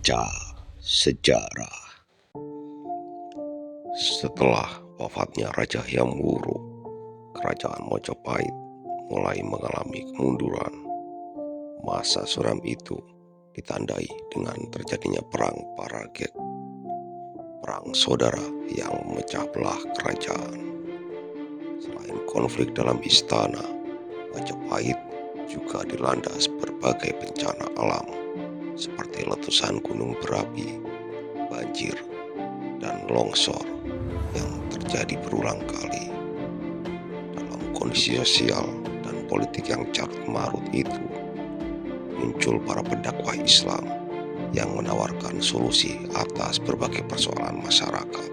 Baca sejarah. Setelah wafatnya Raja Hyang Wuru, kerajaan Majapahit mulai mengalami kemunduran. Masa suram itu ditandai dengan terjadinya perang Paragek, perang saudara yang memecah belah kerajaan. Selain konflik dalam istana, Majapahit juga dilanda berbagai bencana alam seperti letusan gunung berapi, banjir, dan longsor yang terjadi berulang kali. Dalam kondisi sosial dan politik yang carut marut itu, muncul para pendakwah Islam yang menawarkan solusi atas berbagai persoalan masyarakat.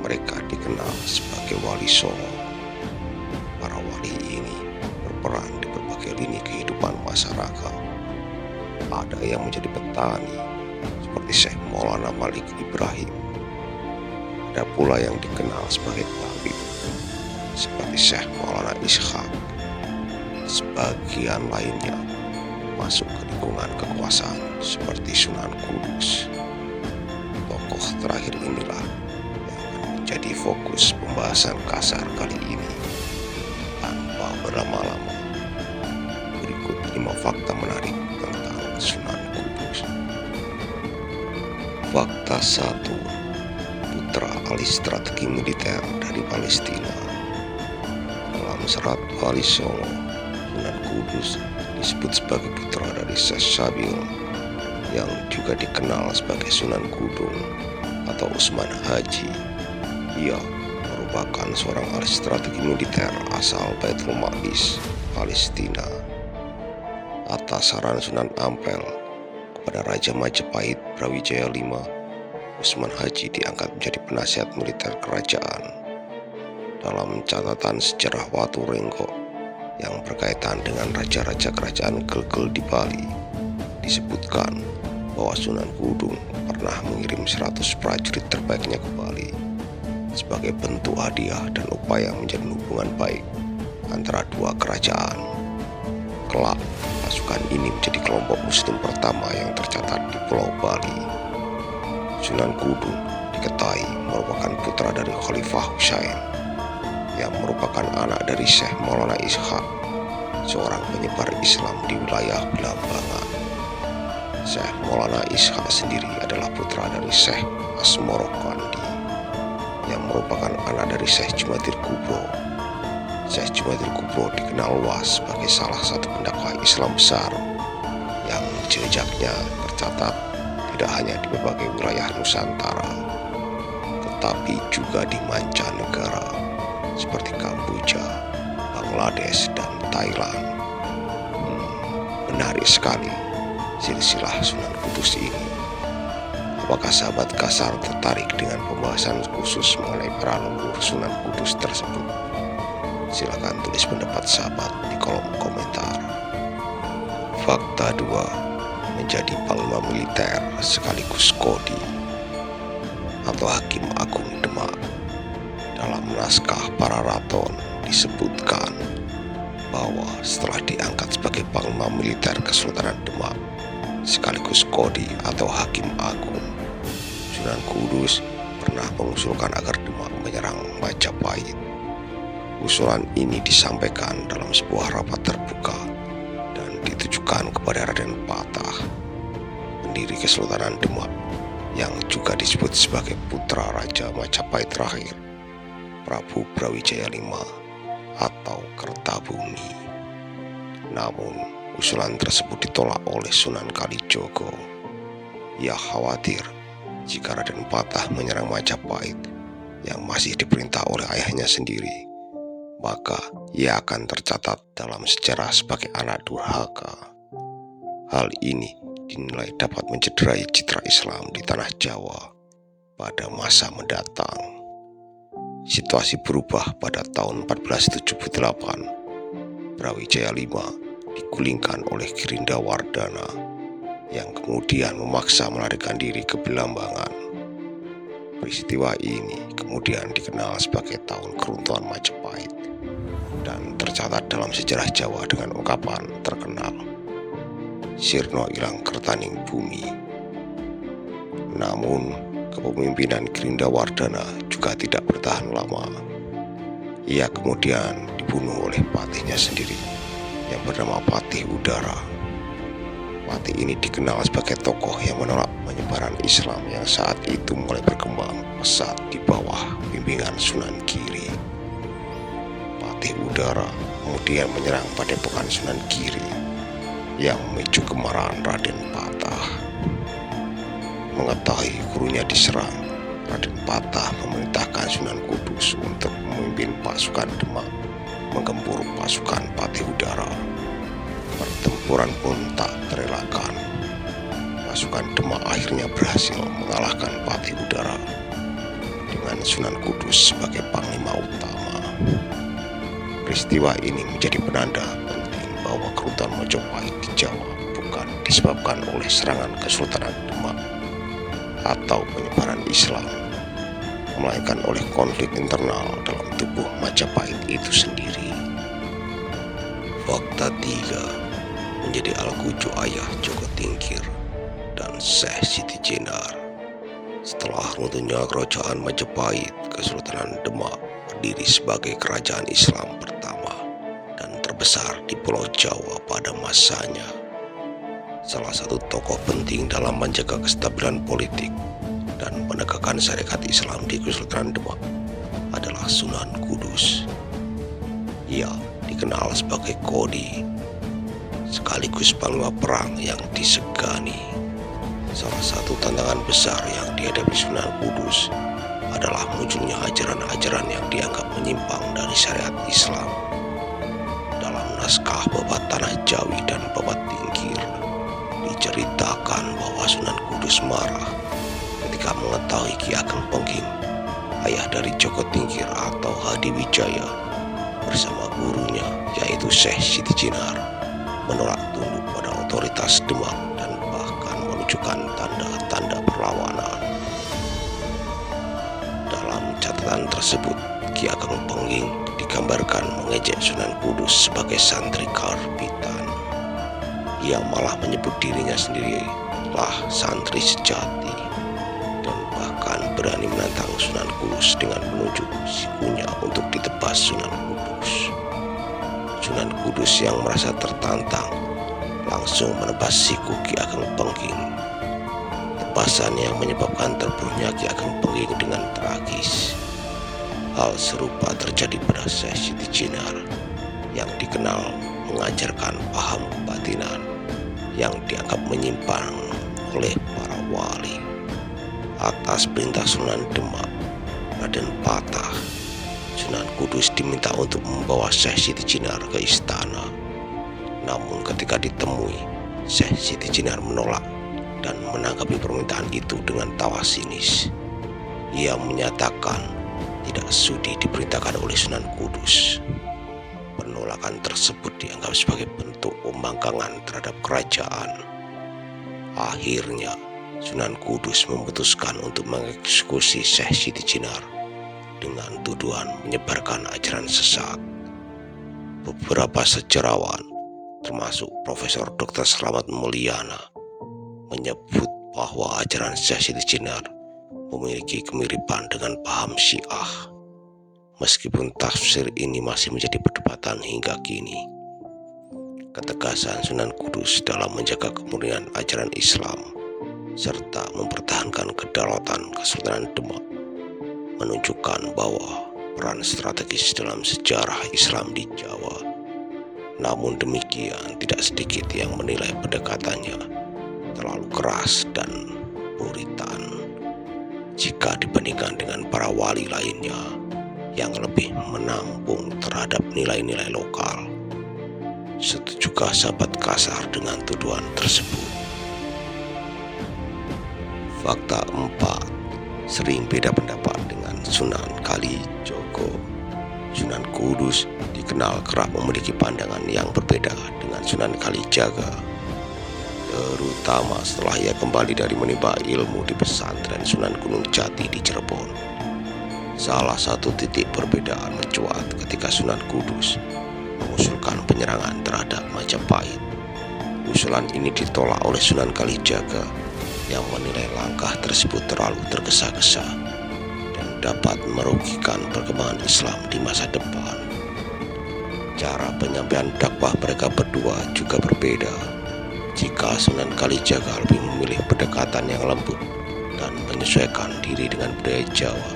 Mereka dikenal sebagai Wali Songo. Para wali ini berperan di berbagai lini kehidupan masyarakat. Ada yang menjadi petani seperti Syekh Maulana Malik Ibrahim. Ada pula yang dikenal sebagai tabib seperti Syekh Maulana Ishaq. Sebagian lainnya masuk ke lingkungan kekuasaan seperti Sunan Kudus. Tokoh terakhir inilah yang akan menjadi fokus pembahasan kasar kali ini. Tanpa berlama-lama, berikut 5 fakta menarik tentang Sunan Kudus. Fakta 1. Putra ahli strategi militer dari Palestina. Dalam serat Wali Songo, Sunan Kudus disebut sebagai putra dari Syekh Sabil yang juga dikenal sebagai Sunan Kudung atau Usman Haji. Ia merupakan seorang ahli strategi militer asal Baitul Maqdis, Palestina. Atas saran Sunan Ampel kepada Raja Majapahit Brawijaya V, Usman Haji diangkat menjadi penasihat militer kerajaan. Dalam catatan sejarah Watu Renggo yang berkaitan dengan raja-raja kerajaan Gelgel di Bali, disebutkan bahwa Sunan Kudung pernah mengirim 100 prajurit terbaiknya ke Bali sebagai bentuk hadiah dan upaya menjalin hubungan baik antara dua kerajaan. Kelak, pasukan ini menjadi kelompok muslim pertama yang tercatat di Pulau Bali. Sunan Kudung diketahui merupakan putra dari Khalifah Husain yang merupakan anak dari Syekh Maulana Ishaq, seorang penyebar Islam di wilayah Belambangan. Syekh Maulana Ishaq sendiri adalah putra dari Syekh Asmorokandi yang merupakan anak dari Syekh Jumadir Kubro. Syekh Jumadir Kubro dikenal luas sebagai salah satu pendakwah Islam besar yang jejaknya tercatat tidak hanya di berbagai wilayah Nusantara, tetapi juga di mancanegara seperti Kamboja, Bangladesh, dan Thailand. Menarik sekali silsilah Sunan Kudus ini. Apakah sahabat kasar tertarik dengan pembahasan khusus mengenai para leluhur Sunan Kudus tersebut? Silakan tulis pendapat sahabat di kolom komentar. Fakta 2. Menjadi panglima militer sekaligus kodi atau Hakim Agung Demak. Dalam naskah Para Raton disebutkan bahwa setelah diangkat sebagai panglima militer Kesultanan Demak sekaligus kodi atau Hakim Agung, Sunan Kudus pernah mengusulkan agar Demak menyerang Majapahit. Usulan ini disampaikan dalam sebuah rapat terbuka dan ditujukan kepada Raden Patah, pendiri Kesultanan Demak yang juga disebut sebagai putra Raja Majapahit terakhir, Prabu Brawijaya V atau Kertabumi. Namun, usulan tersebut ditolak oleh Sunan Kalijogo. Ia khawatir jika Raden Patah menyerang Majapahit yang masih diperintah oleh ayahnya sendiri, maka ia akan tercatat dalam sejarah sebagai anak durhaka. Hal ini dinilai dapat mencederai citra Islam di tanah Jawa pada masa mendatang. Situasi berubah pada tahun 1478. Brawijaya V digulingkan oleh Girinda Wardana yang kemudian memaksa melarikan diri ke Belambangan. Peristiwa ini kemudian dikenal sebagai tahun keruntuhan Majapahit dan tercatat dalam sejarah Jawa dengan ungkapan terkenal, Sirno ilang kertaning bumi, Namun, kepemimpinan Grindawardana juga tidak bertahan lama. Ia kemudian dibunuh oleh patihnya sendiri yang bernama Patih Udara. Patih ini dikenal sebagai tokoh yang menolak penyebaran Islam yang saat itu mulai berkembang pesat di bawah bimbingan Sunan Giri. Patih Udara kemudian menyerang padepokan Sunan Giri yang memicu kemarahan Raden Patah. Mengetahui gurunya diserang, Raden Patah memerintahkan Sunan Kudus untuk memimpin pasukan Demak menggempur pasukan Patih Udara. Pertempuran pun tak terelakkan. Pasukan Demak akhirnya berhasil mengalahkan Patih Udara dengan Sunan Kudus sebagai panglima utama. Peristiwa ini menjadi penanda penting bahwa kerutan Majapahit di Jawa bukan disebabkan oleh serangan Kesultanan Demak atau penyebaran Islam, melainkan oleh konflik internal dalam tubuh Majapahit itu sendiri. Fakta 3. Menjadi alkuju ayah Joko Tingkir dan Syekh Siti Jenar. Setelah runtuhnya kerajaan Majapahit, Kesultanan Demak berdiri sebagai kerajaan Islam pertama dan terbesar di Pulau Jawa pada masanya. Salah satu tokoh penting dalam menjaga kestabilan politik dan penegakan syariat Islam di Kesultanan Demak adalah Sunan Kudus. Ia dikenal sebagai Kodi, sekaligus panglima perang yang disegani. Salah satu tantangan besar yang dihadapi Sunan Kudus adalah munculnya ajaran-ajaran yang dianggap menyimpang dari syariat Islam. Dalam naskah Babat Tanah Jawi dan Babat Tingkir, diceritakan bahwa Sunan Kudus marah ketika mengetahui Ki Ageng Pengging, ayah dari Joko Tingkir atau Hadiwijaya, bersama gurunya yaitu Syekh Siti Jenar, menolak tunduk pada otoritas Demak dan bahkan menunjukkan tanda-tanda perlawanan. Dalam catatan tersebut, Ki Ageng Pengging digambarkan mengejek Sunan Kudus sebagai santri karbitan. Ia malah menyebut dirinya sendiri lah santri sejati dan bahkan berani menantang Sunan Kudus dengan menunjuk sikunya untuk ditebas Sunan Kudus. Sunan Kudus yang merasa tertantang langsung menebas siku Ki Ageng Pengging. Tebasan yang menyebabkan terbunuhnya Ki Ageng Pengging dengan tragis. Hal serupa terjadi pada Syekh Siti Jenar yang dikenal mengajarkan paham kebatinan yang dianggap menyimpang oleh para wali. Atas perintah Sunan Demak, Raden Patah, Sunan Kudus diminta untuk membawa Syekh Siti Jenar ke istana. Namun ketika ditemui, Syekh Siti Jenar menolak dan menanggapi permintaan itu dengan tawa sinis. Ia menyatakan tidak sudi diperintahkan oleh Sunan Kudus. Penolakan tersebut dianggap sebagai bentuk pembangkangan terhadap kerajaan. Akhirnya, Sunan Kudus memutuskan untuk mengeksekusi Syekh Siti Jenar dengan tuduhan menyebarkan ajaran sesat. Beberapa sejarawan, termasuk Profesor Dr. Slamet Mulyana, menyebut bahwa ajaran Syekh Siti Jenar memiliki kemiripan dengan paham Syiah. Meskipun tafsir ini masih menjadi perdebatan hingga kini, ketegasan Sunan Kudus dalam menjaga kemurnian ajaran Islam serta mempertahankan kedaulatan Kesultanan Demak menunjukkan bahwa peran strategis dalam sejarah Islam di Jawa. Namun demikian, tidak sedikit yang menilai pendekatannya terlalu keras dan puritan jika dibandingkan dengan para wali lainnya yang lebih menampung terhadap nilai-nilai lokal. Setujukah sahabat Kasar dengan tuduhan tersebut? Fakta 4. Sering beda pendapat dengan Sunan Kalijogo. Sunan Kudus dikenal kerap memiliki pandangan yang berbeda dengan Sunan Kalijaga, terutama setelah ia kembali dari menimba ilmu di pesantren Sunan Gunung Jati di Cirebon. Salah satu titik perbedaan mencuat ketika Sunan Kudus mengusulkan penyerangan terhadap Majapahit. Usulan ini ditolak oleh Sunan Kalijaga yang menilai langkah tersebut terlalu tergesa-gesa dan dapat merugikan perkembangan Islam di masa depan. Cara penyampaian dakwah mereka berdua juga berbeda. Jika Sunan Kalijaga lebih memilih pendekatan yang lembut dan menyesuaikan diri dengan budaya Jawa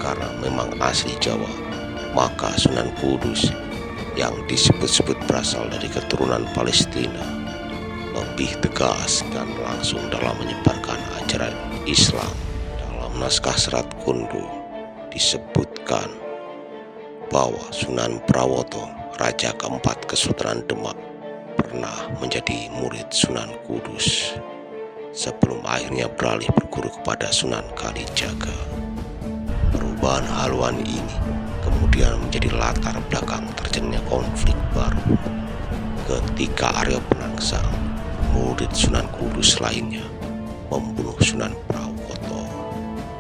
karena memang asli Jawa, maka Sunan Kudus yang disebut-sebut berasal dari keturunan Palestina lebih tegas dan langsung dalam menyebarkan ajaran Islam. Dalam naskah Serat Kundu disebutkan bahwa Sunan Prawoto, Raja keempat Kesultanan Demak, pernah menjadi murid Sunan Kudus sebelum akhirnya beralih berguru kepada Sunan Kalijaga. Perubahan haluan ini kemudian menjadi latar belakang terjadinya konflik baru ketika Arya Penangsang, murid Sunan Kudus lainnya, membunuh Sunan Prawoto.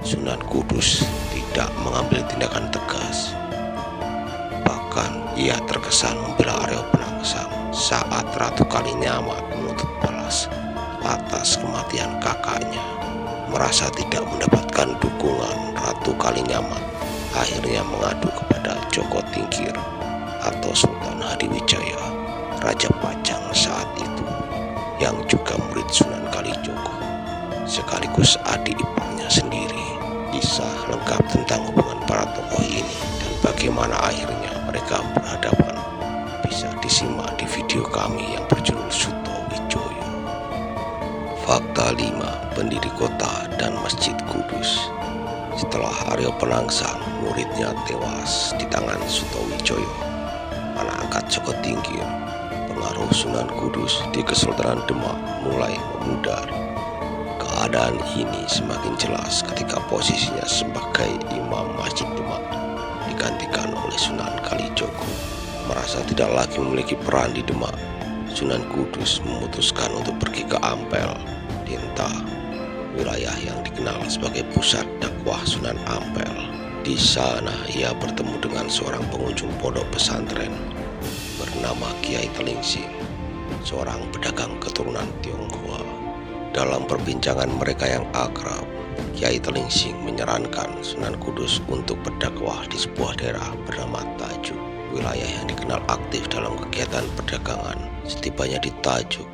Sunan Kudus tidak mengambil tindakan tegas. Bahkan ia terkesan membela Arya Penangsang saat Ratu Kalinyamat menuntut balas atas kematian kakaknya. Merasa tidak mendapatkan dukungan Ratu Kalinyamat, akhirnya mengadu kepada Joko Tingkir atau Sultan Hadiwijaya, Raja Pajang saat itu, yang juga murid Sunan Kalijogo, sekaligus adik iparnya sendiri. Kisah lengkap tentang hubungan para tokoh ini dan bagaimana akhirnya mereka berhadapan bisa disimak di video kami yang berjudul Suto Wijoyo. Fakta 5. Pendiri kota dan Masjid Kudus. Setelah Arya Penangsang, muridnya tewas di tangan Suto Wijoyo, anak angkat Joko Tingkir, pengaruh Sunan Kudus di Kesultanan Demak mulai memudar. Keadaan ini semakin jelas ketika posisinya sebagai Imam Masjid Demak digantikan oleh Sunan Kalijogo. Merasa tidak lagi memiliki peran di Demak, Sunan Kudus memutuskan untuk pergi ke Ampel, Dinta, wilayah yang dikenal sebagai pusat dakwah Sunan Ampel. Di sana ia bertemu dengan seorang pengunjung pondok pesantren bernama Kiai Telingsing, seorang pedagang keturunan Tionghoa. Dalam perbincangan mereka yang akrab, Kiai Telingsing menyarankan Sunan Kudus untuk berdakwah di sebuah daerah bernama Tajuk, wilayah yang dikenal aktif dalam kegiatan perdagangan. Setibanya di Tajuk,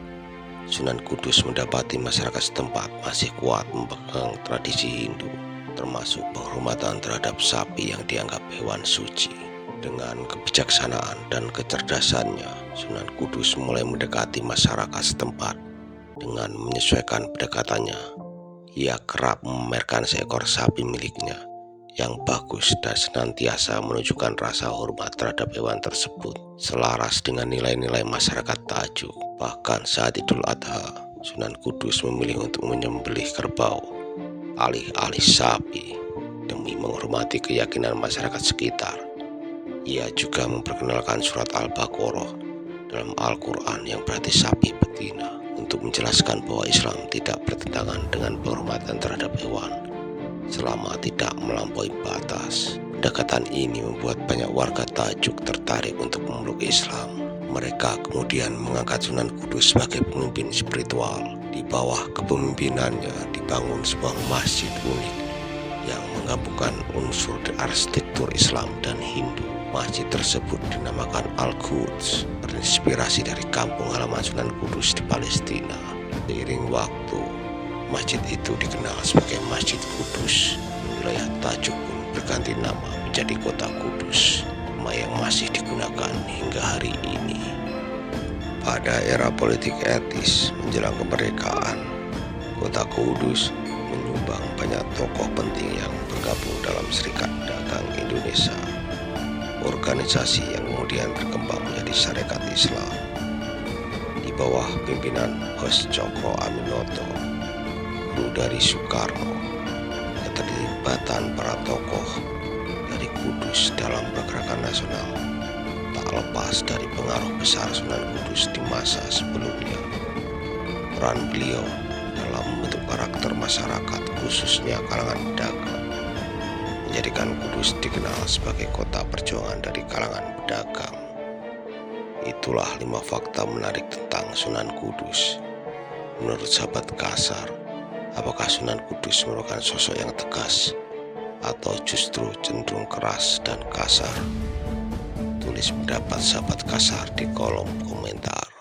Sunan Kudus mendapati masyarakat setempat masih kuat memegang tradisi Hindu, termasuk penghormatan terhadap sapi yang dianggap hewan suci. Dengan kebijaksanaan dan kecerdasannya, Sunan Kudus mulai mendekati masyarakat setempat. Dengan menyesuaikan pendekatannya, ia kerap memamerkan seekor sapi miliknya yang bagus dan senantiasa menunjukkan rasa hormat terhadap hewan tersebut, selaras dengan nilai-nilai masyarakat Tajuk. Bahkan saat Idul Adha, Sunan Kudus memilih untuk menyembelih kerbau alih-alih sapi demi menghormati keyakinan masyarakat sekitar. Ia juga memperkenalkan surat Al-Baqarah dalam Al-Quran yang berarti sapi betina, untuk menjelaskan bahwa Islam tidak bertentangan dengan penghormatan terhadap hewan selama tidak melampaui batas. Pendekatan ini membuat banyak warga Tajuk tertarik untuk memeluk Islam. Mereka kemudian mengangkat Sunan Kudus sebagai pemimpin spiritual. Di bawah kepemimpinannya dibangun sebuah masjid unik yang menggabungkan unsur arsitektur Islam dan Hindu. Masjid tersebut dinamakan Al-Quds, berinspirasi dari kampung halaman Sunan Kudus di Palestina. Seiring waktu, masjid itu dikenal sebagai Masjid Kudus. Wilayah Tajuk pun berganti nama menjadi Kota Kudus, nama yang masih digunakan hingga hari ini. Pada era politik etis menjelang kemerdekaan, Kota Kudus menyumbang banyak tokoh penting yang bergabung dalam Serikat Dagang Indonesia, organisasi yang kemudian berkembang menjadi Sarekat Islam. Di bawah pimpinan Hos Cokro Aminoto, guru dari Soekarno, keterlibatan para tokoh dari Kudus dalam pergerakan nasional tak lepas dari pengaruh besar Sunan Kudus di masa sebelumnya. Peran beliau dalam membentuk karakter masyarakat, khususnya kalangan pedagang, menjadikan Kudus dikenal sebagai kota perjuangan dari kalangan pedagang. Itulah 5 fakta menarik tentang Sunan Kudus. Menurut sahabat Kasar, Apakah Sunan Kudus merupakan sosok yang tegas atau justru cenderung keras dan kasar? Tulis pendapat sahabat kasar di kolom komentar.